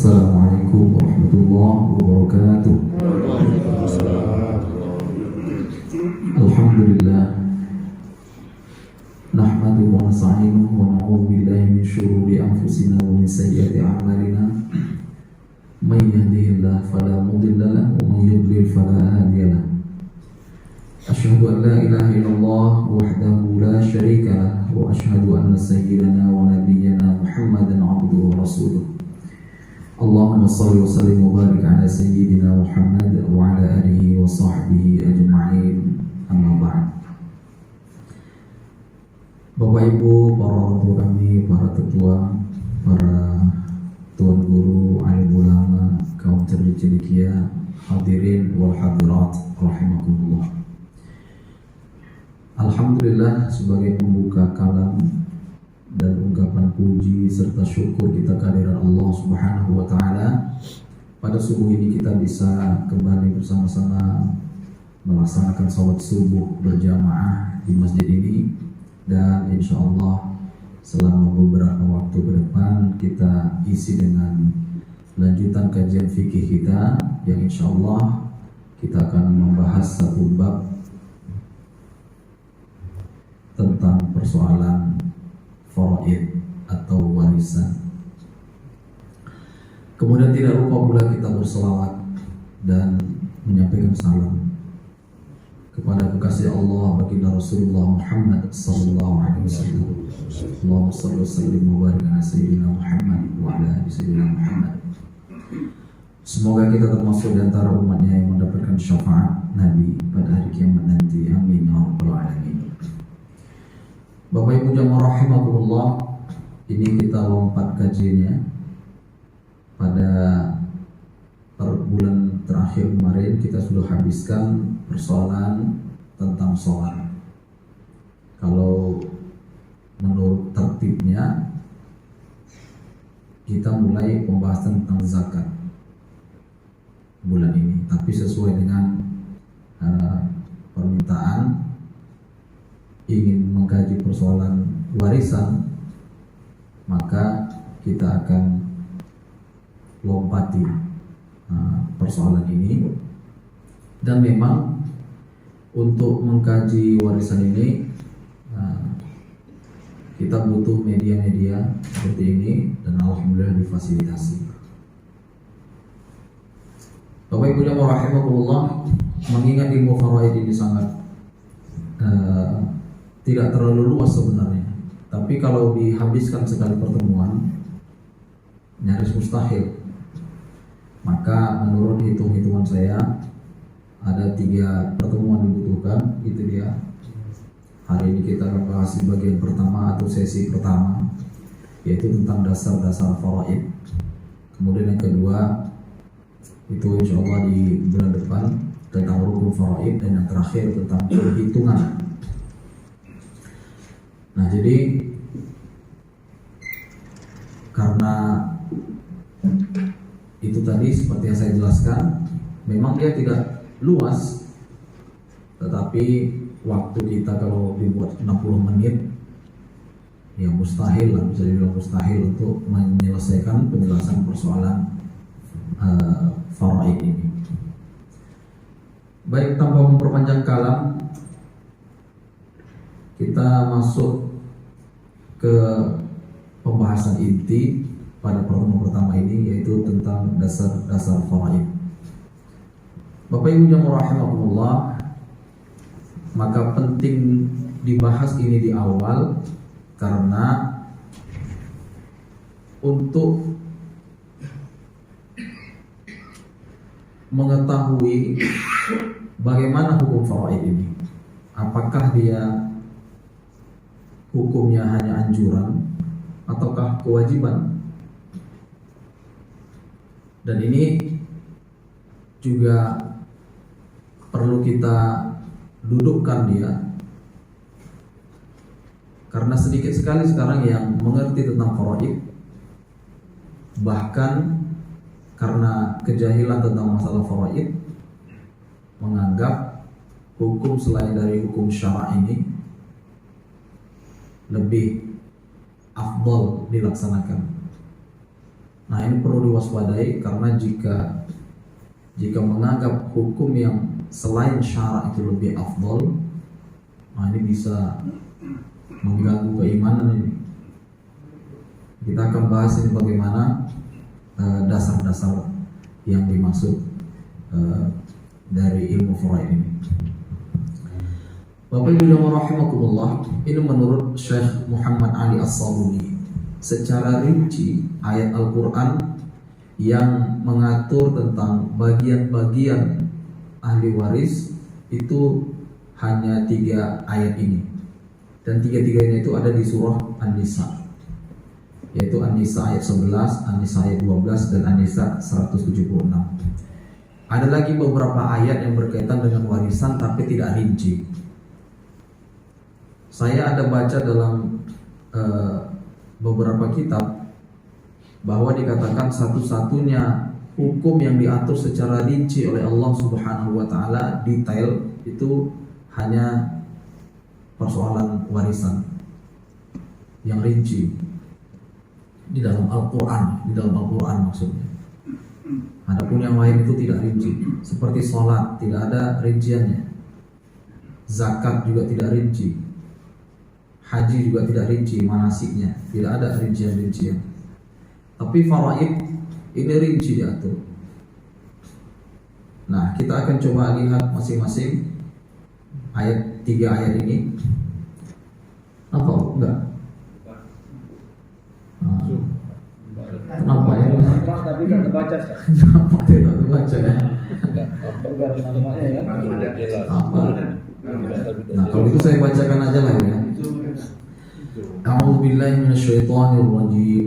Assalamualaikum warahmatullahi wabarakatuh. Alhamdulillah, nahmaduhu wa nasta'inuhu wa na'udzu billahi min syururi anfusina wa min sayyiati a'malina. May yahdihillahu fala mudilla lahu wa may yudlil fala hadiya lahu. Asyhadu an la ilaha illallah wahdahu la syarika lahu wa asyhadu anna sayyidana wa nabiyyana Muhammadan 'abduhu wa rasuluh. Allahumma salli wa sallim wa barik ala sayyidina Muhammad wa ala alihi wa sahbihi ajma'in. Amma ba'd. Bapak Ibu, para orang tua kami, para tetua, para tuan guru, alim ulama, kaum cerdik cendekia, hadirin wal hadirat rahimakumullah. Alhamdulillah, sebagai pembuka kalam dan ungkapan puji serta syukur kita kehadiran Allah Subhanahu wa taala, pada subuh ini kita bisa kembali bersama-sama melaksanakan salat subuh berjamaah di masjid ini, dan insya Allah selama beberapa waktu ke depan kita isi dengan lanjutan kajian fikih kita, yang insya Allah kita akan membahas satu bab tentang persoalan faraid atau warisan. Kemudian tidak lupa pula kita berselawat dan menyampaikan salam kepada kekasih Allah baginda Rasulullah Muhammad sallallahu alaihi wasallam. Allahumma shalli wa sallim wa barik ala sayyidina Muhammad wa ala ali sayyidina Muhammad. Semoga kita termasuk di antara umatnya yang mendapatkan syafaat Nabi pada hari kiamat nanti. Amin ya rabbal alamin. Bapak Ibu jamaah rahimakumullah, ini kita lompat kajiannya pada bulan terakhir kemarin. Kita sudah habiskan persoalan tentang sholat. Kalau menurut tertibnya kita mulai pembahasan tentang zakat bulan ini, tapi sesuai dengan permintaan ingin mengkaji persoalan warisan, maka kita akan lompati persoalan ini. Dan memang untuk mengkaji warisan ini kita butuh media-media seperti ini, dan alhamdulillah difasilitasi. Bapak Ibu yang rahimakumullah, mengingat ilmu faraid ini sangat tidak terlalu luas sebenarnya, tapi kalau dihabiskan sekali pertemuan nyaris mustahil. Maka menurut hitung-hitungan saya ada 3 pertemuan dibutuhkan. Itu dia. Hari ini kita akan bahas di bagian pertama atau sesi pertama, yaitu tentang dasar-dasar faraid. Kemudian yang kedua itu insya Allah di bulan depan tentang rukun faraid, dan yang terakhir tentang perhitungan. Nah, jadi karena itu tadi seperti yang saya jelaskan, memang dia tidak luas, tetapi waktu kita kalau dibuat 60 menit ya mustahil lah, bisa dibilang mustahil untuk menyelesaikan penjelasan persoalan faraid ini. Baik, tanpa memperpanjang kalam, kita masuk ke pembahasan inti pada pertemuan pertama ini, yaitu tentang dasar-dasar faraid. Bapak Ibu yang rahimakumullah, maka penting dibahas ini di awal karena untuk mengetahui bagaimana hukum faraid ini, apakah dia hukumnya hanya anjuran ataukah kewajiban. Dan ini juga perlu kita dudukkan dia, karena sedikit sekali sekarang yang mengerti tentang faraid, bahkan karena kejahilan tentang masalah faraid menganggap hukum selain dari hukum syara' ini lebih afdal dilaksanakan. Nah, ini perlu diwaspadai karena jika menganggap hukum yang selain syara itu lebih afdol, nah ini bisa mengganggu keimanan ini. Kita akan bahas ini bagaimana dasar-dasar yang dimaksud dari ilmu faraid ini. Bapak Ibu rahimakumullah, ini menurut Syekh Muhammad Ali As-Sabuni, secara rinci ayat Al-Quran yang mengatur tentang bagian-bagian ahli waris itu hanya 3 ayat ini, dan 3-tiganya itu ada di surah An-Nisa, yaitu An-Nisa ayat 11, An-Nisa ayat 12, dan An-Nisa 176. Ada lagi beberapa ayat yang berkaitan dengan warisan tapi tidak rinci. Saya ada baca dalam beberapa kitab bahwa dikatakan satu-satunya hukum yang diatur secara rinci oleh Allah Subhanahu wa taala, detail, itu hanya persoalan warisan yang rinci di dalam Al-Qur'an maksudnya. Adapun yang lain itu tidak rinci, seperti sholat tidak ada rinciannya, zakat juga tidak rinci, haji juga tidak rinci manasiknya, tidak ada rincian-rincian. Tapi faraid ini rinci diatur. Nah, kita akan coba lihat masing-masing ayat 3 ayat ini. Apa? Enggak? Kenapa ya? Tapi kan terbaca. Kenapa tidak terbaca ya? Apa? Nah, kalau itu saya bacakan aja lah ya. A'udzubillahi minasyaitonirrajim.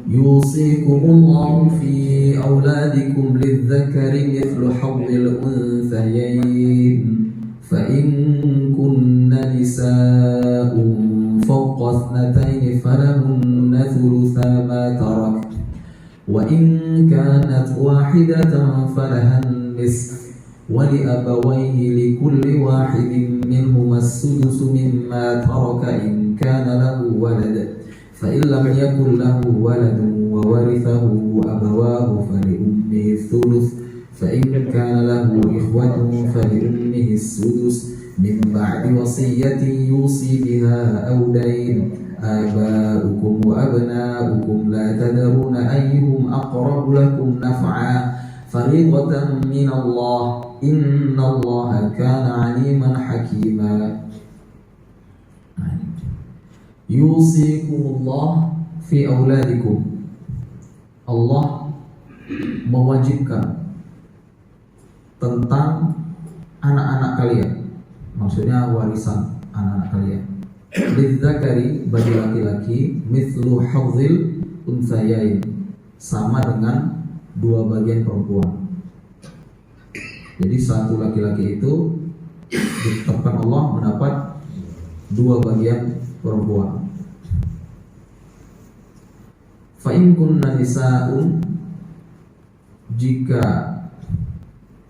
Yusikumullahu fi auladikum lidzakari mithlu hadzil unthayayn. Fa in kunna nisaa'un fawqa ithnatayn falahunna thulutha ma tarak. وإن كانت واحدة فلها النصف ولأبويه لكل واحد منهما السدس مما ترك إن كان له ولد فإن لم يكن له ولد وورثه أبواه فلأمه الثلث فإن كان له إخوة فلأمه السدس من بعد وصية يوصي بها أو دين آباؤكم وأبناؤكم لا تدرون أيهم أقرب لكم نفعا فريضة من الله إن الله كان عليما حكيما. يوصيكم الله في أولادكم. Allah mewajibkan tentang anak-anak kalian, maksudnya warisan anak-anak kalian. Lidzakari, bagi laki-laki, mithlu hadzil unthayain, sama dengan 2 bagian perempuan. Jadi satu laki-laki itu ditetapkan Allah mendapat 2 bagian perempuan. Fa in kunna nisaa'un, jika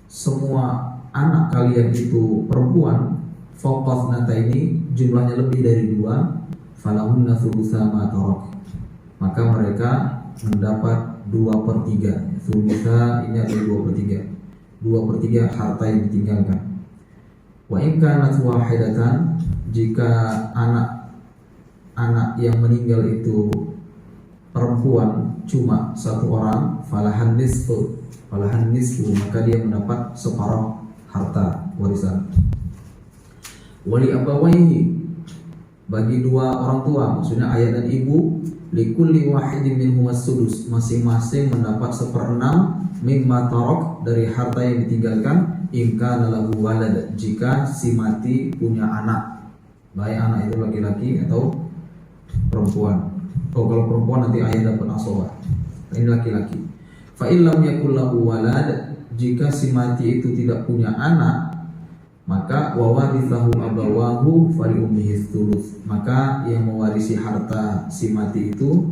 semua anak kalian itu perempuan, fawqa ithnataini, jumlahnya lebih dari 2, falahunna thulutsa ma tarak, maka mereka mendapat 2/3. Thulutsa ini adalah 2/3. 2/3 harta yang ditinggalkan. Wa in kanat wahidatan, jika anak yang meninggal itu perempuan cuma 1 orang, falahan nisfu, maka dia mendapat separuh harta warisan. Wali abawaihi, bagi 2 orang tua, maksudnya ayah dan ibu, likulli wahidin minhum as-sudus, masing-masing mendapat 1/6 mimma tarak, dari harta yang ditinggalkan, in kana lahu walad, jika si mati punya anak, baik anak itu laki-laki atau perempuan. Kalau perempuan nanti ayah dapat asabah, ini laki-laki. Fa in lam yakul lahu walad, jika si mati itu tidak punya anak, maka wawarithahu abawahu fali ummihi thuluth, maka yang mewarisi harta si mati itu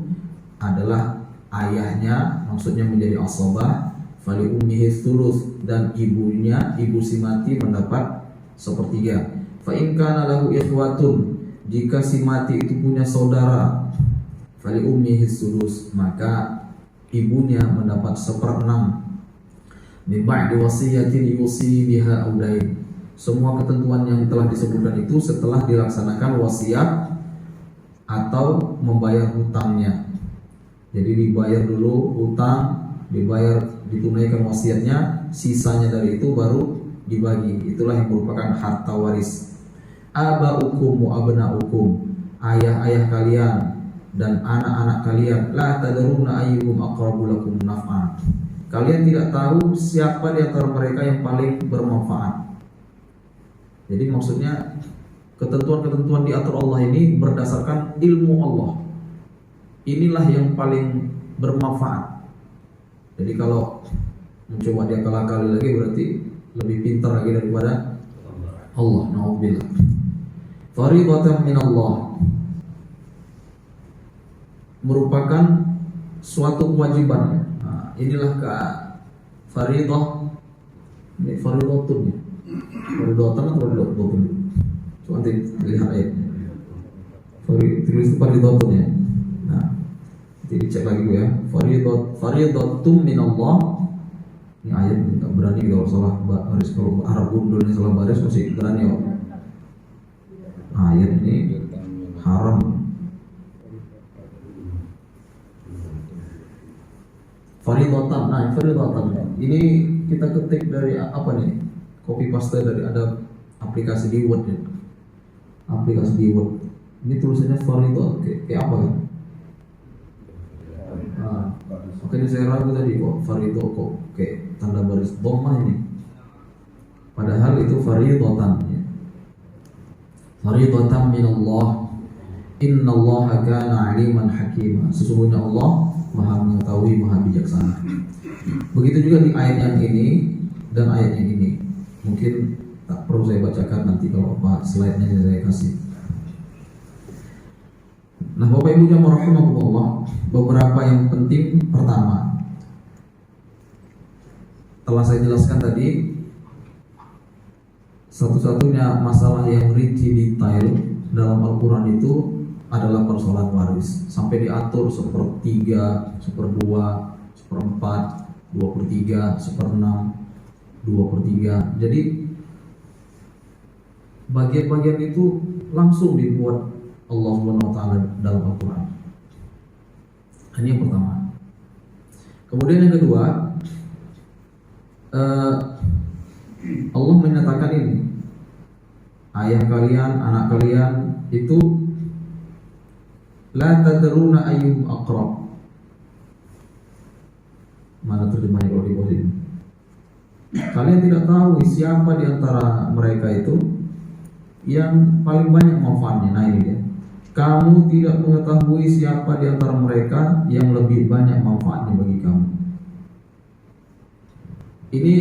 adalah ayahnya, maksudnya menjadi asabah, fali ummihi thuluth, dan ibunya, ibu si mati mendapat 1/3. Fa in kana lahu ikhwatun, jika si mati itu punya saudara, fali ummihi thuluth, maka ibunya mendapat 1/6 min ba'di wasiyatin yusi biha audain. Semua ketentuan yang telah disebutkan itu setelah dilaksanakan wasiat atau membayar hutangnya. Jadi dibayar dulu hutang, dibayar, ditunaikan wasiatnya, sisanya dari itu baru dibagi. Itulah yang merupakan harta waris. Aba'ukum wa abna'ukum, ayah-ayah kalian dan anak-anak kalian, la tadruna ayyuhum aqrabu lakum naf'an. Kalian tidak tahu siapa di antara mereka yang paling bermanfaat. Jadi maksudnya ketentuan-ketentuan diatur Allah ini berdasarkan ilmu Allah. Inilah yang paling bermanfaat. Jadi kalau mencoba dia kali lagi berarti lebih pintar lagi daripada Allah. Nauzubillah. Fariidatan min Allah, merupakan suatu kewajiban. Nah, inilah fariidah. Ini fariidatun ya. Fariidatan atau fariidatun? Coba nanti lihat ayatnya. Tulis itu fariidatun ya. Nah, nanti dicek lagi ya. Fariidatun min Allah. Ini ayat nggak berani kalau salah baris, kalau Arab gundul ini salah baris masih berani ya. Ayat ini haram. Fariidatan. Nah, fariidatan ini kita ketik dari apa nih? Copy paste dari ada aplikasi di Word ya. Aplikasi di Word. Ini tulisannya fariidat kayak apa kan? Nah, makanya saya ragu tadi kok fariidat kok kayak tanda baris dhammah ini. Padahal itu fariidatan ya. Fariidatan min Allah. Innallaha kana 'aliman hakima. Sesungguhnya Allah Maha mengetahui, Maha bijaksana. Begitu juga di ayat yang ini dan ayat yang ini. Mungkin tak perlu saya bacakan, nanti kalau apa slide-nya saya kasih. Nah, Bapak Ibu jamaah rahimakumullah, beberapa yang penting. Pertama, telah saya jelaskan tadi, satu-satunya masalah yang rinci detail dalam Al-Quran itu adalah persoalan waris. Sampai diatur 1/3, 1/2, 1/4, 2/3, 1/6, 2/3. Jadi bagian-bagian itu langsung dibuat Allah SWT dalam Al-Quran. Ini yang pertama. Kemudian yang kedua, Allah menyatakan ini, ayah kalian, anak kalian itu la tadruna ayyuhum aqrab. Mana terjemahnya kalau di bawah ini? Kalian tidak tahu siapa di antara mereka itu yang paling banyak manfaatnya. Nah ini dia. Kamu tidak mengetahui siapa di antara mereka yang lebih banyak manfaatnya bagi kamu. Ini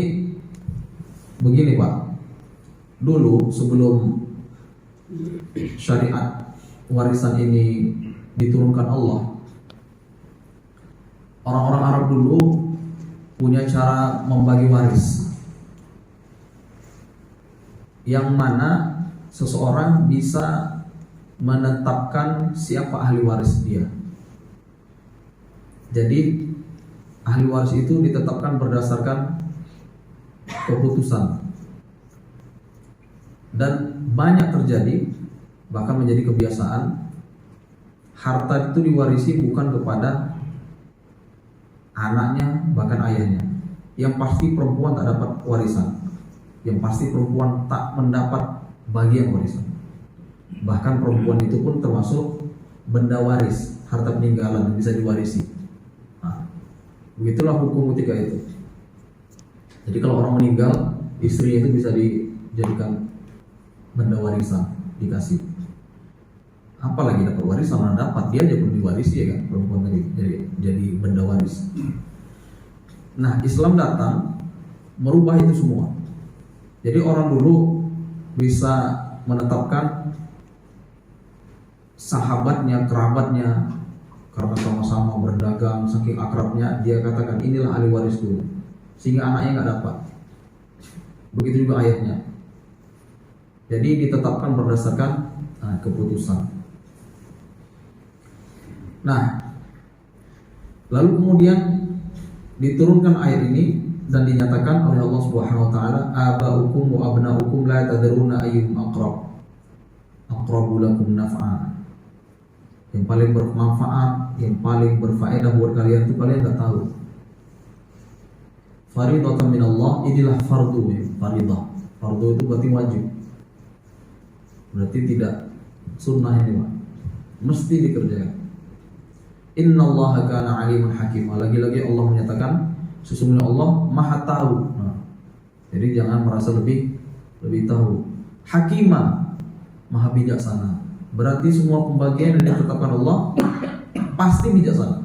begini Pak. Dulu sebelum syariat warisan ini diturunkan Allah, orang-orang Arab dulu punya cara membagi waris, yang mana seseorang bisa menetapkan siapa ahli waris dia. Jadi ahli waris itu ditetapkan berdasarkan keputusan, dan banyak terjadi, bahkan menjadi kebiasaan, harta itu diwarisi bukan kepada anaknya, bahkan ayahnya. Yang pasti perempuan tak dapat warisan, yang pasti perempuan tak mendapat bagian warisan. Bahkan perempuan itu pun termasuk benda waris, harta peninggalan yang bisa diwarisi. Nah, begitulah hukum ketika itu. Jadi kalau orang meninggal, istrinya itu bisa dijadikan benda warisan, dikasih. Apalagi dapat warisan, mana dapat, dia aja pun diwarisi ya kan, perempuan tadi jadi benda waris. Nah, Islam datang merubah itu semua. Jadi orang dulu bisa menetapkan sahabatnya, kerabatnya, karena sama-sama berdagang, saking akrabnya, dia katakan inilah ahli waris dulu, sehingga anaknya nggak dapat. Begitu juga ayatnya. Jadi ditetapkan berdasarkan keputusan. Nah, Lalu kemudian diturunkan ayat ini dan dinyatakan oleh Allah Subhanahu wa taala, abaukum wa abnaukum la tadruna ayyuhum aqrabu lakum naf'a. Yang paling bermanfaat, yang paling berfaedah buat kalian itu kalian enggak tahu. Faridatan min Allah, inilah fardu ya, faridah. Fardu itu berarti wajib. Berarti tidak sunnah ini, Pak. Mesti dikerjakan. Innallaha kana aliman hakim. Lagi-lagi Allah menyatakan sesungguhnya Allah Maha tahu. Nah, jadi jangan merasa lebih tahu. Hakimah, Maha bijaksana. Berarti semua pembagian yang ditetapkan Allah pasti bijaksana.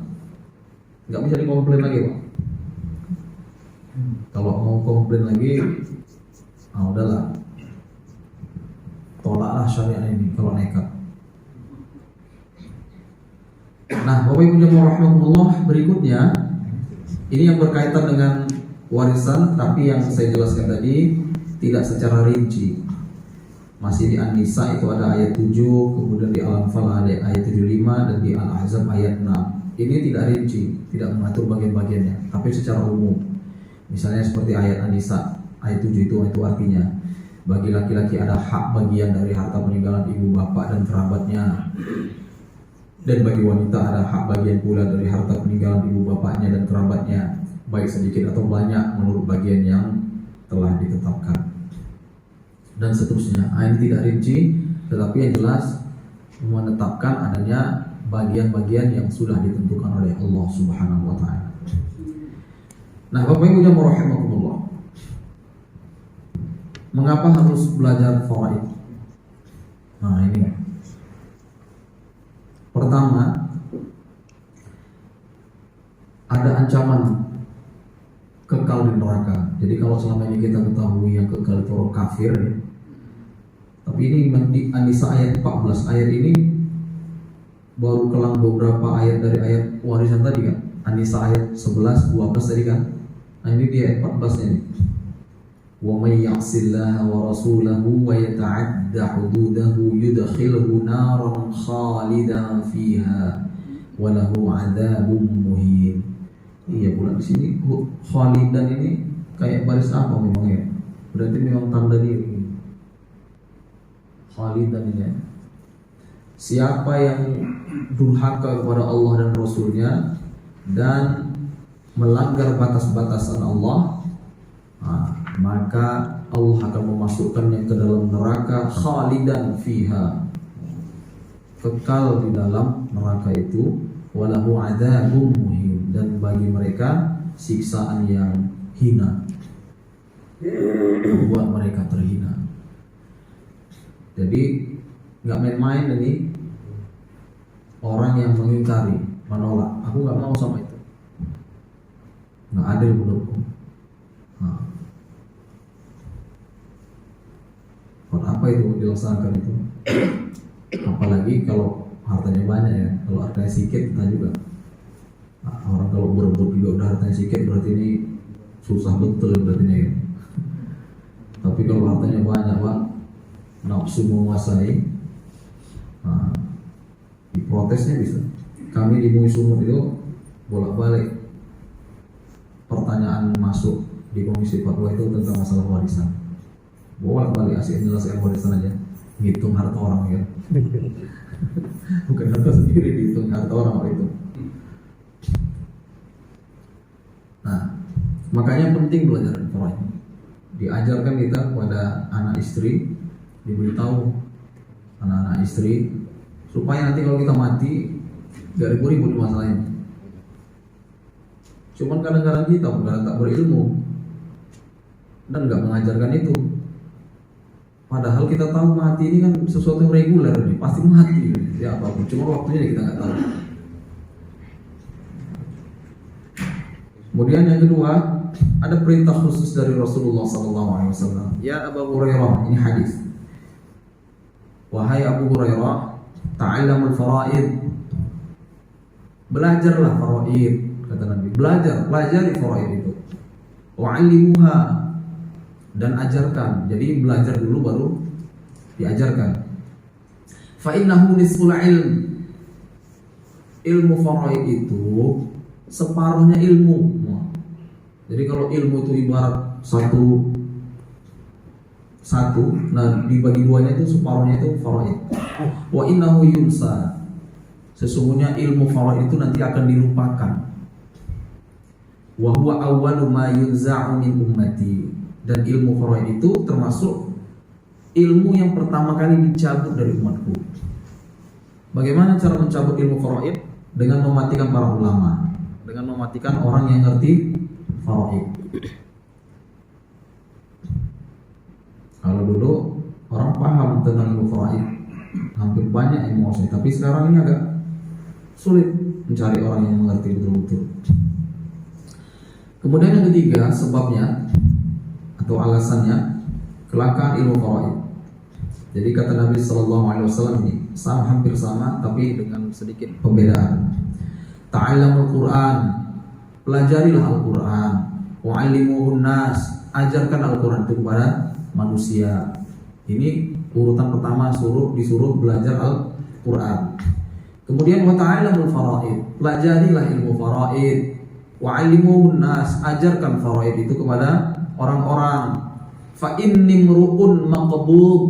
Enggak bisa dikomplain lagi, Pak. Kalau mau komplain lagi, udahlah, tolaklah syariat ini kalau nekat. Nah, Bapak Ibu jemaah rahimakumullah, berikutnya ini yang berkaitan dengan warisan, tapi yang saya jelaskan tadi tidak secara rinci. Masih di An-Nisa itu ada ayat 7, kemudian di Al-Anfal ada ayat 75, dan di Al-Ahzab ayat 6. Ini tidak rinci, tidak mengatur bagian-bagiannya, tapi secara umum. Misalnya seperti ayat An-Nisa ayat 7 itu artinya bagi laki-laki ada hak bagian dari harta peninggalan ibu bapak dan kerabatnya, dan bagi wanita ada hak bagian pula dari harta peninggalan ibu bapaknya dan kerabatnya, baik sedikit atau banyak menurut bagian yang telah ditetapkan, dan seterusnya. Ini tidak rinci, tetapi yang jelas menetapkan adanya bagian-bagian yang sudah ditentukan oleh Allah Subhanahu wa taala. Nah, Bapak Ibu jemaah rahimakumullah, mengapa harus belajar faraid? Nah, ini pertama, ada ancaman kekal di neraka. Jadi kalau selama ini kita ketahui yang kekal itu orang kafir ya. Tapi ini di An-Nisa ayat 14, ayat ini baru kelang beberapa ayat dari ayat warisan tadi kan. An-Nisa ayat 11, 12 tadi kan. Nah, ini di ayat 14 ini. Wa may ya'sillaha wa rasulahu wa yata'adda hududahu yudkhilhu naran khalidan fiha wa lahu 'adzabun muhin. Iya pula di sini khalidan ini kayak baris apa memangnya? Berarti memang tanda diri. Khalidan ini ya. Siapa yang durhaka kepada Allah dan Rasulnya dan melanggar batas-batasan Allah, maka Allah akan memasukkannya ke dalam neraka khalidan fiha, kekal di dalam neraka itu, walahu adzabun muhin, dan bagi mereka siksaan yang hina, membuat mereka terhina. Jadi nggak main-main ini orang yang mengingkari, menolak. Aku nggak mau sama itu, nggak adil menurutku. Apa itu dilaksanakan itu? Apalagi kalau hartanya banyak ya. Kalau hartanya sedikit kita juga. Orang kalau berebut juga udah hartanya sedikit, berarti ini susah betul berarti ini. Tapi kalau hartanya banyak, Pak, nafsu menguasai, diprotesnya bisa. Kami di MUI Sumut itu bolak-balik pertanyaan masuk di Komisi Fatwa itu tentang masalah warisan. Bolak-balik asik menyelesaikan warisan aja, ngitung harta orang ya. Bukan harta sendiri, dihitung harta orang itu. Nah, makanya penting belajar faraid. Diajarkan kita kepada anak istri, diberitahu anak-anak istri supaya nanti kalau kita mati gak ribut-ribut di masalah ini. Cuman kadang-kadang kita bukan tak berilmu dan gak mengajarkan itu. Padahal kita tahu mati ini kan sesuatu yang reguler nih, pasti mati ya apapun. Cuma waktunya kita nggak tahu. Kemudian yang kedua, ada perintah khusus dari Rasulullah SAW. Ya Abu Hurairah, ini hadis. Wahai Abu Hurairah, ta'allamul faraid. Belajarlah faraid, kata Nabi. Pelajari faraid itu. Wa'allimuha, dan ajarkan. Jadi belajar dulu baru diajarkan. Fa innahu nisful ilm. Ilmu faraid itu separuhnya ilmu. Jadi kalau ilmu itu ibarat satu, nah dibagi duanya itu separuhnya itu faraid. Wa innahu yunsa, sesungguhnya ilmu faraid itu nanti akan dilupakan. Wa huwa awwalu ma yunza'u min ummati, dan ilmu faraid itu termasuk ilmu yang pertama kali dicabut dari umatku. Bagaimana cara mencabut ilmu faraid? Dengan mematikan para ulama, dengan mematikan orang yang ngerti faraid. Kalau dulu orang paham tentang ilmu faraid, hampir banyak yang menguasai, tapi sekarang ini agak sulit mencari orang yang mengerti betul-betul. Kemudian yang ketiga sebabnya atau alasannya kelangkaan ilmu faraid. Jadi kata Nabi SAW ini hampir sama, tapi dengan sedikit pembedaan. Ta'allamul Quran, pelajarilah Al-Quran. Wa'allimuhun nas, ajarkan Al-Quran itu kepada manusia. Ini urutan pertama, disuruh belajar Al-Quran. Kemudian wa ta'allamul faraid, pelajarilah ilmu faraid. Wa'allimuhun nas, ajarkan faraid itu kepada orang-orang. Fa inni mru'un maqbud,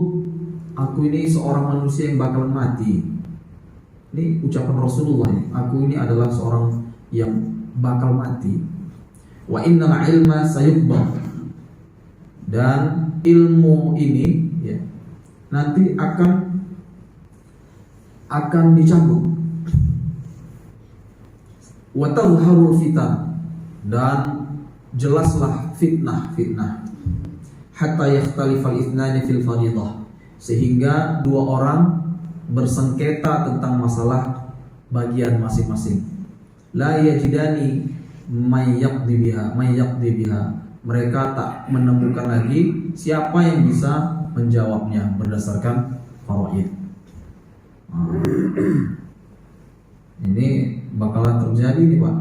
aku ini seorang manusia yang bakalan mati. Ini ucapan Rasulullah ini. Aku ini adalah seorang yang bakal mati. Wa innal ilma sayuqbad, dan ilmu ini ya, nanti akan dicabut. Wa tadhharul fitan, dan jelaslah fitnah. Hatta yakhtalifal ithnani fil fariidah, sehingga dua orang bersengketa tentang masalah bagian masing-masing. La yajidani may yaqdi biha, mereka tak menemukan lagi siapa yang bisa menjawabnya berdasarkan faraid. Ini bakalan terjadi nih Pak.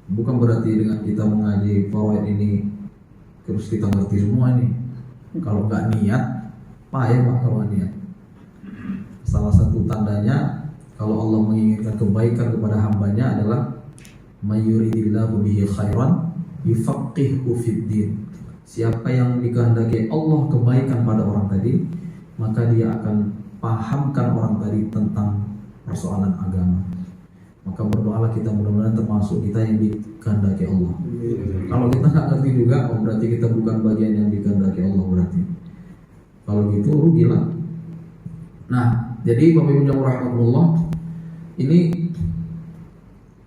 Bukan berarti dengan kita mengaji faraid ini terus kita ngerti semua ini. Kalau nggak niat, payah Pak kalau niat. Salah satu tandanya kalau Allah menginginkan kebaikan kepada hambanya adalah mayuridillahu bihi khairan yufaqihu fiddin. Siapa yang dikehendaki Allah kebaikan pada orang tadi, maka dia akan pahamkan orang tadi tentang persoalan agama. Maka berdoalah kita, mudah-mudahan termasuk kita yang dikehendaki Allah. Kalau kita nggak ngerti juga, berarti kita bukan bagian yang dikehendaki Allah berarti. Kalau gitu rugilah. Nah, jadi Bapak Ibu yang rahmatullah, ini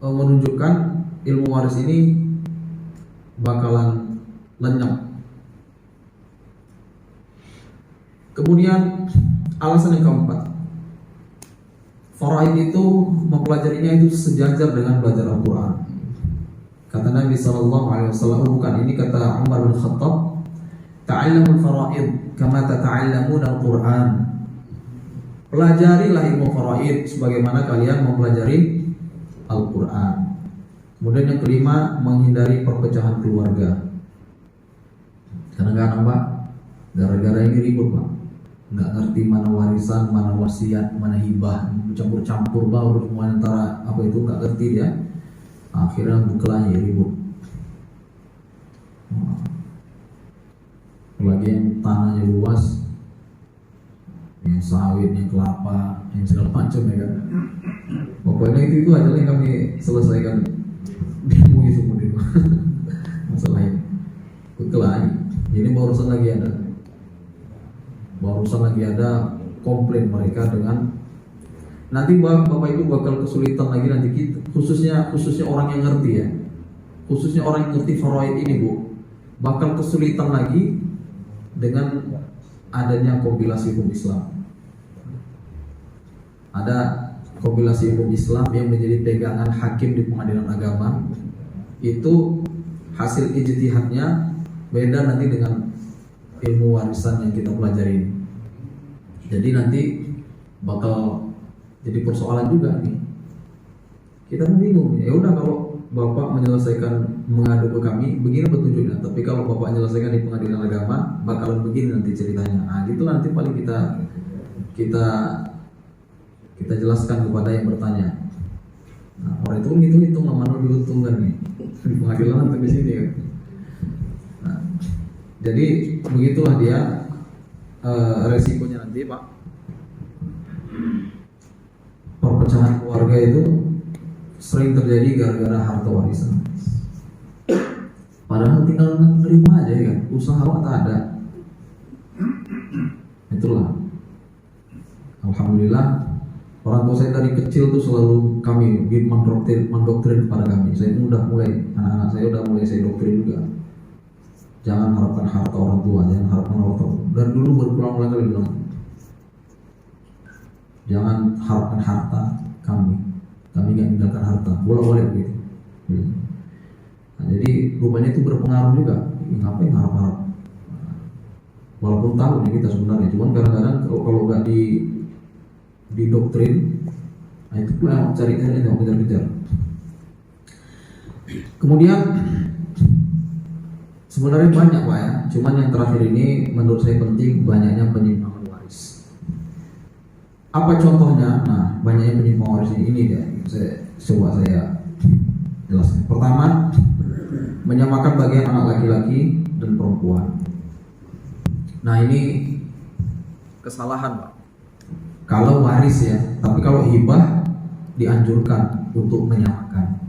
menunjukkan ilmu waris ini bakalan lenyap. Kemudian alasan yang keempat, faraid itu mempelajarinya itu sejajar dengan belajar Al-Quran. Kata Nabi SAW, bukan, ini kata Umar bin Khattab, ta'allamul faraid kama tata'allamuna Al-Quran. Pelajarilah ilmu faraid sebagaimana kalian mempelajari Al-Quran. Kemudian yang kelima, menghindari perpecahan keluarga. Kadang-kadang Pak, gara-gara ini ribut Pak, nggak ngerti mana warisan, mana wasiat, mana hibah, campur-campur baur semua antara apa itu, nggak ngerti dia. Akhirnya berkelahi, ribut. Apalagi yang tanahnya luas, yang sawit, yang kelapa, yang segala macam ya kan. Pokoknya itu adalah yang kami selesaikan di semua itu. Masalah ini berkelahi. Ini barusan lagi ada komplain mereka dengan nanti Bapak Ibu bakal kesulitan lagi nanti kita, khususnya orang yang ngerti ya, khususnya orang yang ngerti faraid ini Bu, bakal kesulitan lagi dengan adanya kompilasi hukum Islam. Ada kompilasi hukum Islam yang menjadi pegangan hakim di pengadilan agama, itu hasil ijtihadnya beda nanti dengan ilmu warisan yang kita pelajari. Jadi nanti bakal jadi persoalan juga nih. Kita bingung. Ya udah, kalau Bapak menyelesaikan mengadu ke kami, begini petunjuknya. Tapi kalau Bapak menyelesaikan di pengadilan agama, bakalan begini nanti ceritanya. Nah, gitu nanti paling kita jelaskan kepada yang bertanya. Nah, orang itu hitung-hitung mana lebih diuntungkan nih di pengadilan atau di sini kan. Nah, jadi begitulah dia resikonya nanti Pak. Perpecahan keluarga itu sering terjadi gara-gara harta warisan. Padahal tinggal menerima aja ya kan, usaha tak ada. Itulah. Alhamdulillah orang tua saya dari kecil tuh selalu kami mendoktrin kepada kami. Saya udah mulai, anak-anak saya udah mulai saya doktrin juga. Jangan harapkan harta orang tua, jangan harapkan harta. Dan dulu berulang-ulang kali bilang, jangan harapkan harta kami nggak tinggalkan harta, bolak-balik gitu. Nah, jadi rupanya itu berpengaruh juga. Ngapain harap-harap? Walaupun tahu nih kita sebenarnya, cuman kadang-kadang kalau nggak di doktrin, nah itu pula yang cari yang kejar-kejar. Kemudian sebenarnya banyak Pak ya, cuman yang terakhir ini menurut saya penting, banyaknya penyimpangan waris. Apa contohnya? Nah, banyaknya penyimpangan waris ini dia. Saya jelaskan. Pertama, menyamakan bagian anak laki-laki dan perempuan. Nah, ini kesalahan Pak. Kalau waris ya, tapi kalau hibah dianjurkan untuk menyamakan.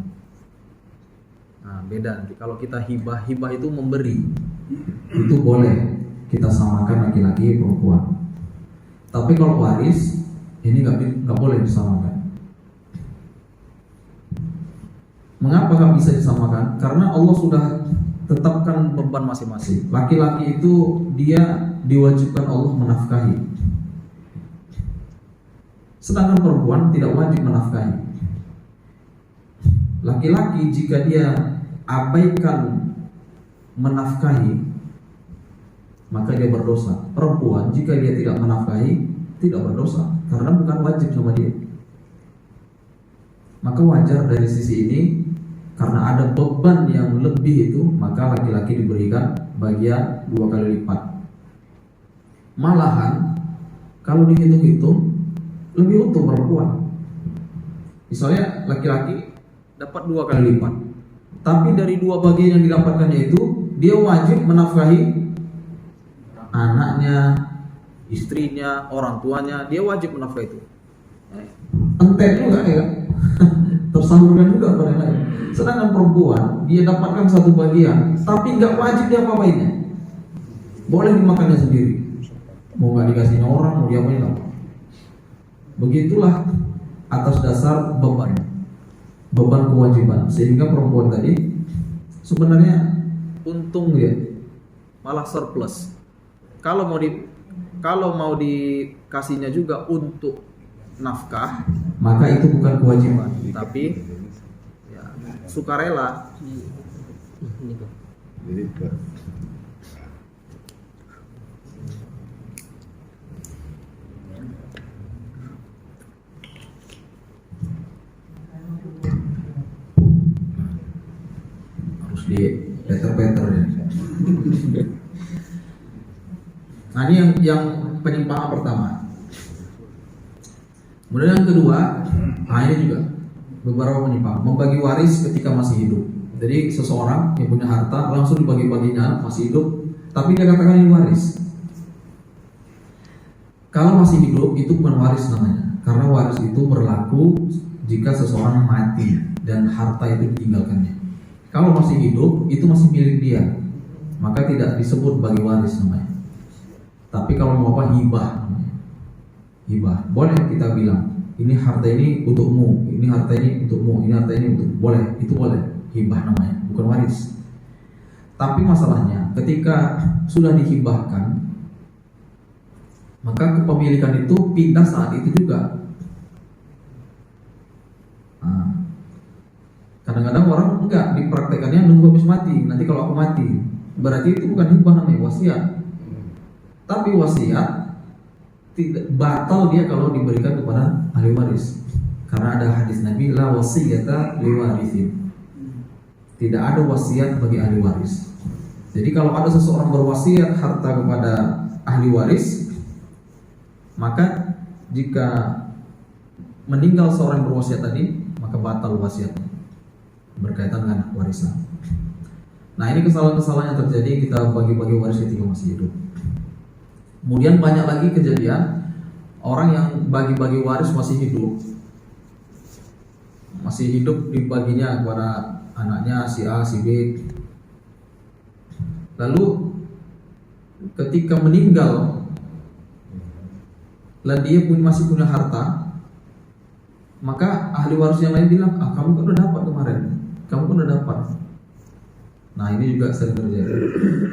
Nah, beda nanti. Kalau kita hibah itu memberi, itu boleh kita samakan laki-laki perempuan. Tapi kalau waris ini nggak boleh disamakan. Mengapa nggak bisa disamakan? Karena Allah sudah tetapkan beban masing-masing. Laki-laki itu dia diwajibkan Allah menafkahi, sedangkan perempuan tidak wajib menafkahi. Laki-laki jika dia abaikan menafkahi, maka dia berdosa. Perempuan jika dia tidak menafkahi, tidak berdosa, karena bukan wajib sama dia. Maka wajar dari sisi ini, karena ada beban yang lebih itu, maka laki-laki diberikan bagian 2 kali lipat. Malahan kalau dihitung-hitung lebih untung perempuan. Misalnya laki-laki dapat 2 kali lipat, tapi dari 2 bagian yang didapatkannya itu dia wajib menafkahi anaknya, istrinya, orang tuanya, dia wajib menafkahi itu. Entek juga ya, tersalurkan juga pada yang lain. Sedangkan perempuan dia dapatkan 1 bagian, tapi nggak wajib dia apa-apainnya. Boleh dimakannya sendiri. Mau nggak dikasih orang, mau diapain apa. Begitulah atas dasar beban kewajiban, sehingga perempuan tadi sebenarnya untung dia, malah surplus. Kalau mau dikasihnya juga untuk nafkah, maka itu bukan kewajiban, tapi ya, sukarela. Harus di peter-peter ya. Nah, ini yang penyimpangan pertama. Kemudian yang kedua, nah ini juga beberapa penyimpangan. Membagi waris ketika masih hidup. Jadi seseorang yang punya harta langsung dibagi-baginya masih hidup, tapi dia katakan ini waris. Kalau masih hidup itu bukan waris namanya, karena waris itu berlaku jika seseorang mati dan harta itu ditinggalkannya. Kalau masih hidup itu masih milik dia, maka tidak disebut bagi waris namanya. Tapi kalau mau apa, hibah. Hibah, boleh kita bilang ini harta ini untukmu, ini harta ini untukmu, ini harta ini untuk, boleh, itu boleh. Hibah namanya, bukan waris. Tapi masalahnya ketika sudah dihibahkan, maka kepemilikan itu pindah saat itu juga. Nah, kadang-kadang orang enggak dipraktekannya nunggu habis mati. Nanti kalau aku mati, berarti itu bukan hibah namanya, wasiat. Tapi wasiat tidak batal dia kalau diberikan kepada ahli waris. Karena ada hadis Nabi, la wasiyata liwarithin. Tidak ada wasiat bagi ahli waris. Jadi kalau ada seseorang berwasiat harta kepada ahli waris, maka jika meninggal seorang berwasiat tadi, maka maka batal wasiatnya berkaitan dengan warisan. Nah, ini kesalahan-kesalahan yang terjadi, kita bagi-bagi waris ketika masih hidup. Kemudian banyak lagi kejadian orang yang bagi-bagi waris masih hidup dibaginya kepada anaknya si A, si B. Lalu ketika meninggal, lah dia masih punya harta, maka ahli waris yang lain bilang, kamu kan udah dapat kemarin, kamu kan udah dapat. Nah, ini juga sering terjadi.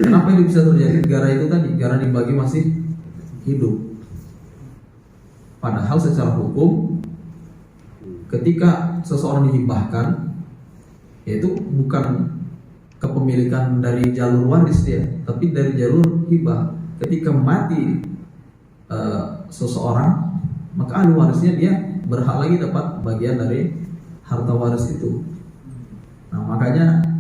Kenapa ini bisa terjadi? Gara itu tadi, karena dibagi masih hidup. Padahal secara hukum, ketika seseorang dihibahkan, yaitu bukan kepemilikan dari jalur waris dia, tapi dari jalur hibah. Ketika mati seseorang, maka ahli warisnya dia berhak lagi dapat bagian dari harta waris itu. Nah, makanya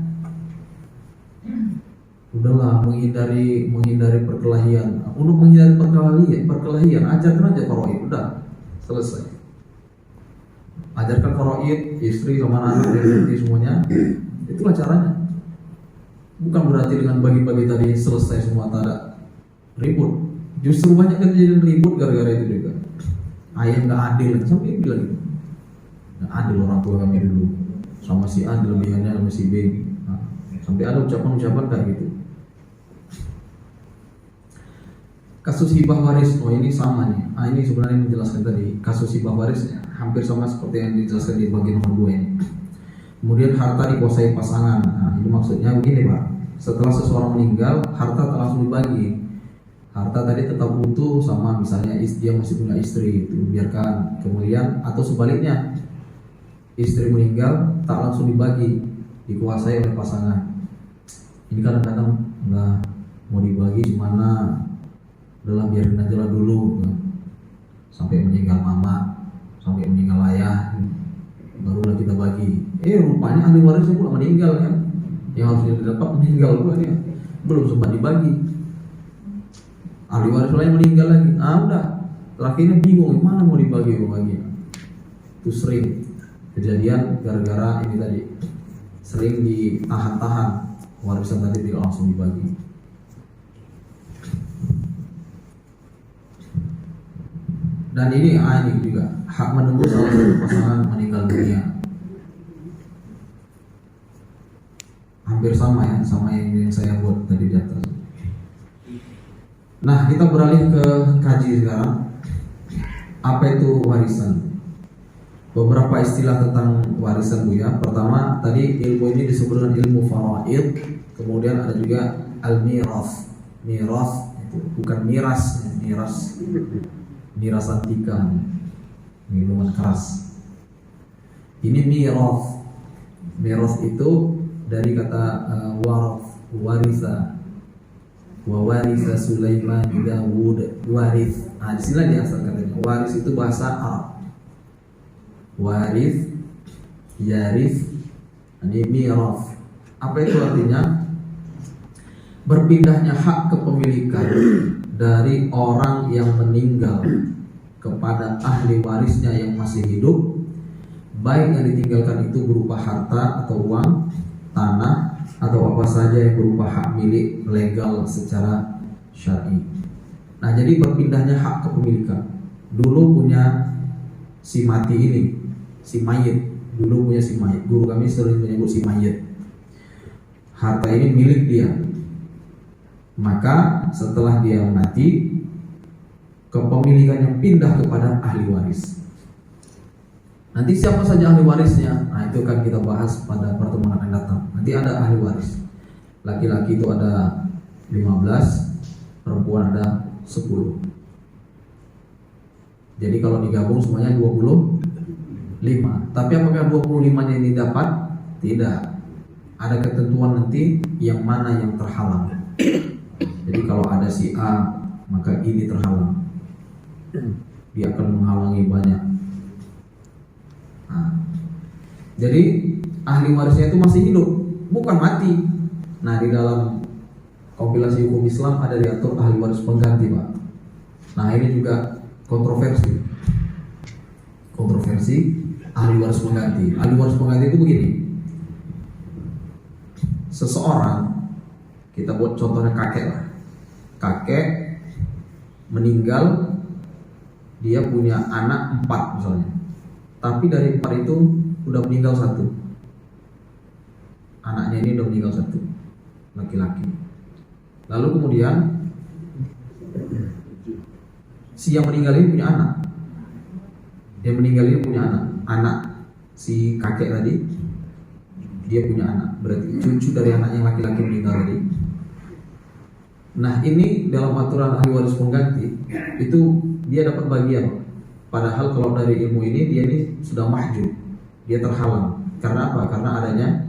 udahlah menghindari perkelahian. Untuk menghindari perkelahian, ajarkan aja faraid, udah selesai. Ajarkan faraid, istri sama anak dan semuanya. Itulah caranya. Bukan berarti dengan bagi-bagi tadi selesai semua, tak ada ribut. Justru banyak kejadian ribut gara-gara itu juga. Ayah nggak adil, sampai bilang gitu. Nggak adil orang tua kami dulu, sama si A lebihannya sama si B. Nah, sampai ada ucapan-ucapan kayak gitu. Kasus hibah waris, ini sama nih. Ini sebenarnya menjelaskan tadi kasus hibah waris hampir sama seperti yang dijelaskan di bagian nomor 2 ini. Kemudian harta dikuasai pasangan. Nah, ini maksudnya begini Pak. Setelah seseorang meninggal, harta tak langsung dibagi. Harta tadi tetap utuh, sama misalnya dia masih punya istri, itu biarkan. Kemudian atau sebaliknya, istri meninggal tak langsung dibagi, dikuasai oleh pasangan. Ini kadang-kadang nggak mau dibagi gimana, udahlah biarin aja lah dulu, sampai meninggal mama, sampai meninggal ayah, barulah kita bagi. Rupanya ahli warisnya pula meninggal kan, yang harusnya didapat meninggal pula dia, belum sempat dibagi. Ahli waris lain meninggal lagi, udah lakinya bingung gimana mau dibagi. Itu sering kejadian gara-gara ini tadi, sering ditahan-tahan warisan tadi, tidak langsung dibagi. Dan ini juga hak menunggu salah satu pasangan meninggal dunia. Hampir sama ya, sama yang saya buat tadi di atas. Nah, kita beralih ke kaji sekarang. Apa itu warisan? Beberapa istilah tentang warisan Bu ya. Pertama, tadi ilmu ini disebut dengan ilmu faraid. Kemudian ada juga al-miras. Miras itu bukan miras, miras antika, minuman keras. Ini miras. Miras itu dari kata warisa. Wa warisa Sulaiman Dawud, waris. Di sini asal katanya. Waris itu bahasa Arab. Waris, yaris, ini miras. Apa itu artinya? Berpindahnya hak kepemilikan dari orang yang meninggal kepada ahli warisnya yang masih hidup, baik yang ditinggalkan itu berupa harta atau uang, tanah, atau apa saja yang berupa hak milik legal secara syar'i. Nah, jadi berpindahnya hak kepemilikan. Dulu punya si mati ini, si mayit. Dulu punya si mayit. Guru kami sering menyebut si mayit. Harta ini milik dia. Maka setelah dia mati, kepemilikannya pindah kepada ahli waris. Nanti siapa saja ahli warisnya? Nah, itu akan kita bahas pada pertemuan akan datang. Nanti ada ahli waris. Laki-laki itu ada 15, perempuan ada 10. Jadi kalau digabung semuanya 25. Tapi apakah 25-nya ini dapat? Tidak. Ada ketentuan nanti yang mana yang terhalang. Jadi kalau ada si A, maka ini terhalang. Dia akan menghalangi banyak. Nah, jadi ahli warisnya itu masih hidup, bukan mati. Nah, di dalam kompilasi hukum Islam ada diatur ahli waris pengganti, Pak. Nah, ini juga kontroversi. ahli waris pengganti. Ahli waris pengganti itu begini. Seseorang, kita buat contohnya kakek lah. Kakek meninggal, dia punya anak 4 misalnya. Tapi dari 4 itu udah meninggal 1. Anaknya ini udah meninggal 1, laki-laki. Lalu kemudian si yang meninggal ini punya anak. Yang meninggal ini punya anak. Anak si kakek tadi, dia punya anak. Berarti cucu dari anak yang laki-laki meninggal tadi. Nah ini dalam aturan ahli waris pengganti itu dia dapat bagian. Padahal kalau dari ilmu ini dia ini sudah mahjub, dia terhalang. Karena apa? Karena adanya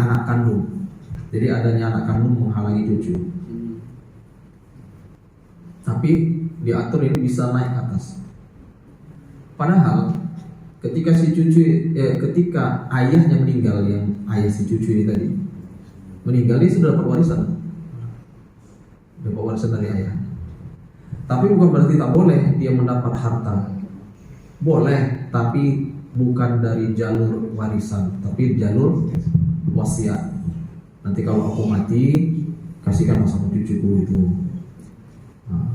anak kandung. Jadi adanya anak kandung menghalangi cucu. Tapi diatur ini bisa naik atas. Padahal ketika ketika ayahnya meninggal, yang ayah si cucu ini tadi meninggal, dia sudah dapat warisan dari ayah. Tapi bukan berarti tak boleh dia mendapat harta. Boleh, tapi bukan dari jalur warisan, tapi jalur wasiat. Nanti kalau aku mati, kasihkan sama cucuku itu. Nah,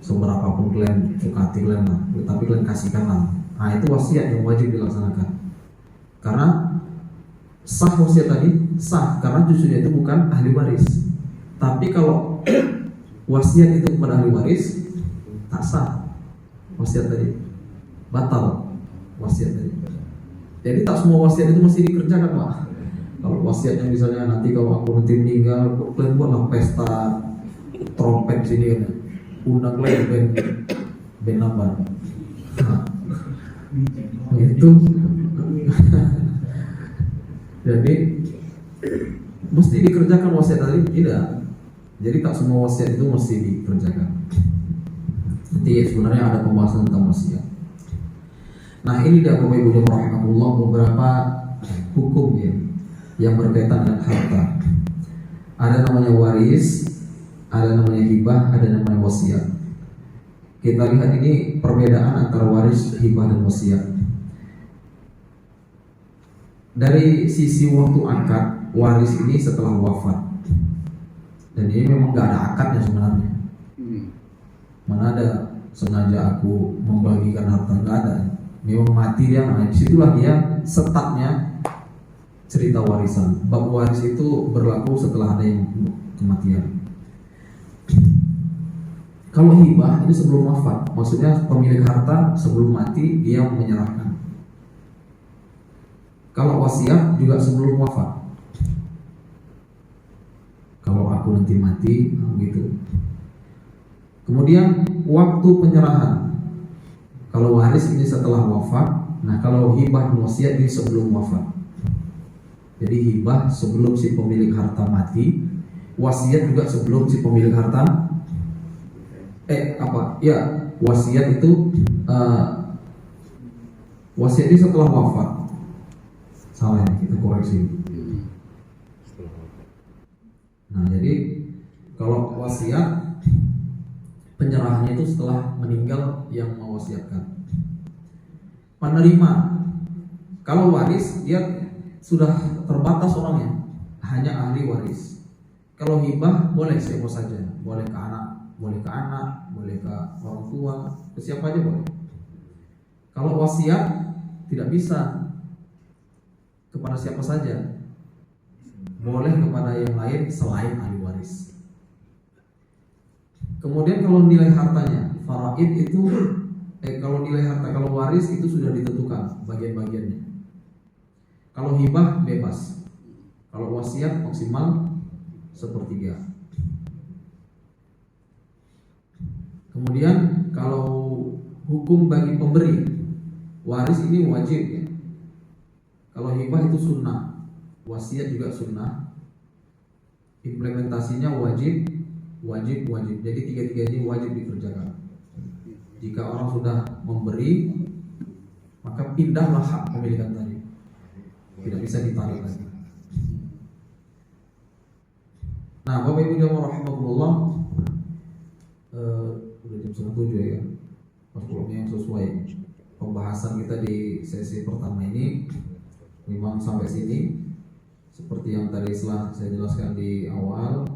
seberapapun kalian suka hati kalian lah, tapi kalian kasihkanlah. Nah itu wasiat yang wajib dilaksanakan. Karena sah wasiat tadi, sah karena cucunya itu bukan ahli waris. Tapi kalau wasiat itu kepada ahli waris, tak sah wasiat tadi, batal wasiat tadi. Jadi tak semua wasiat itu mesti dikerjakan, Pak. Kalau wasiatnya misalnya nanti kalau aku nanti meninggal, kalian buatlah pesta trompet sini, undang kalian band apa? Nah, itu jadi mesti dikerjakan wasiat tadi? Tidak. Jadi tak semua wasiat itu mesti dikerjakan. Nanti sebenarnya ada pembahasan tentang wasiat. Nah ini dia Bapak Ibu rahimahullah beberapa hukum ya, yang berkaitan dengan harta. Ada namanya waris, ada namanya hibah, ada namanya wasiat. Kita lihat ini perbedaan antara waris, hibah, dan wasiat. Dari sisi waktu akad, waris ini setelah wafat. Dan ini memang gak ada akadnya sebenarnya. Mana ada sengaja aku membagikan harta, gak ada. Memang mati dia, nah disitulah dia setatnya cerita warisan. Bab waris itu berlaku setelah ada yang kematian. Kalau hibah ini sebelum wafat, maksudnya pemilik harta sebelum mati dia menyerahkan. Kalau wasiat juga sebelum wafat. Kalau aku nanti mati, gitu. Kemudian waktu penyerahan. Kalau waris ini setelah wafat. Nah kalau hibah dan wasiat ini sebelum wafat. Jadi hibah sebelum si pemilik harta mati, wasiat juga sebelum si pemilik harta wasiat itu wasiat ini setelah wafat. Salah ya, kita koreksi. Nah jadi kalau wasiat penyerahannya itu setelah meninggal yang mewasiatkan. Penerima, kalau waris dia sudah terbatas orangnya, hanya ahli waris. Kalau hibah boleh siapa saja, boleh ke anak, boleh ke orang tua, ke siapa aja boleh. Kalau wasiat tidak bisa kepada siapa saja, boleh kepada yang lain selain ahli waris. Kemudian kalau nilai hartanya, faraid itu kalau waris itu sudah ditentukan bagian-bagiannya. Kalau hibah bebas. Kalau wasiat maksimal 1/3. Kemudian kalau hukum bagi pemberi, waris ini wajib ya. Kalau hibah itu sunnah, wasiat juga sunnah. Implementasinya wajib. Jadi tiga-tiga ini wajib dikerjakan. Jika orang sudah memberi, maka pindahlah hak pemilikan tadi, tidak bisa ditarik lagi. Nah, Bapak Ibu jamaah rahimahullah, udah jam 7:30 ya. Pas yang sesuai pembahasan kita kita di sesi pertama ini memang sampai sini seperti yang tadi setelah saya jelaskan di awal.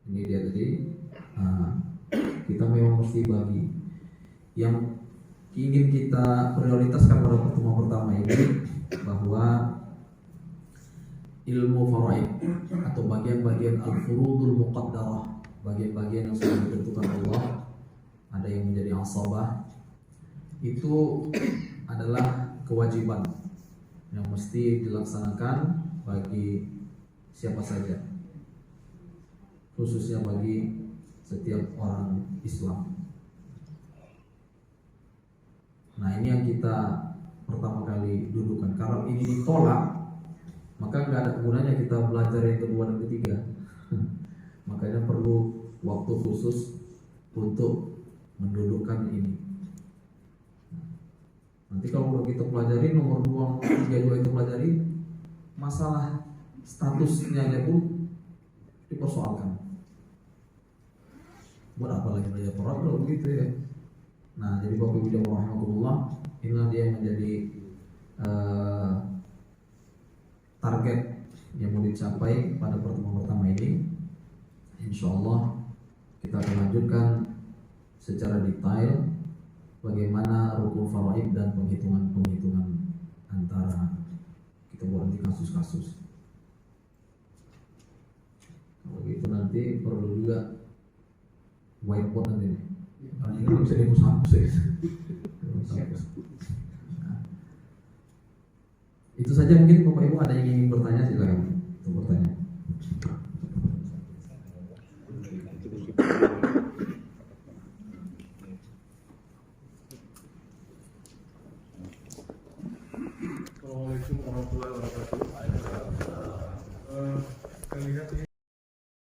Ini dia tadi, kita memang mesti bagi yang ingin kita prioritaskan pada pertemuan pertama ini, bahwa ilmu faraid atau bagian-bagian al-furudul muqaddarah, bagian-bagian yang sudah ditentukan Allah, ada yang menjadi asabah, itu adalah kewajiban yang mesti dilaksanakan bagi siapa saja, khususnya bagi setiap orang Islam. Nah, ini yang kita pertama kali dudukan. Kalau ini ditolak, maka nggak ada gunanya kita belajar yang kedua dan ketiga. Makanya perlu waktu khusus untuk mendudukkan ini. Nanti kalau kita pelajari nomor 2, nomor 3 juga itu pelajari, masalah statusnya aja pun dipersoalkan. Buat apa lagi belajar Quran kalau begitu ya. Nah, jadi Bapak Ibu jamaah rahimakumullah, inilah dia yang menjadi target yang mau dicapai pada pertemuan pertama ini. Insya Allah kita akan lanjutkan secara detail bagaimana rukun faraid dan penghitungan antara kita buat nanti kasus-kasus. Kalau gitu nanti perlu juga whiteboard nanti. Karena ini bisa dihapus ya. Nah, itu saja mungkin. Bapak Ibu ada yang ingin bertanya, silakan untuk bertanya. Assalamualaikum warahmatullahi wabarakatuh.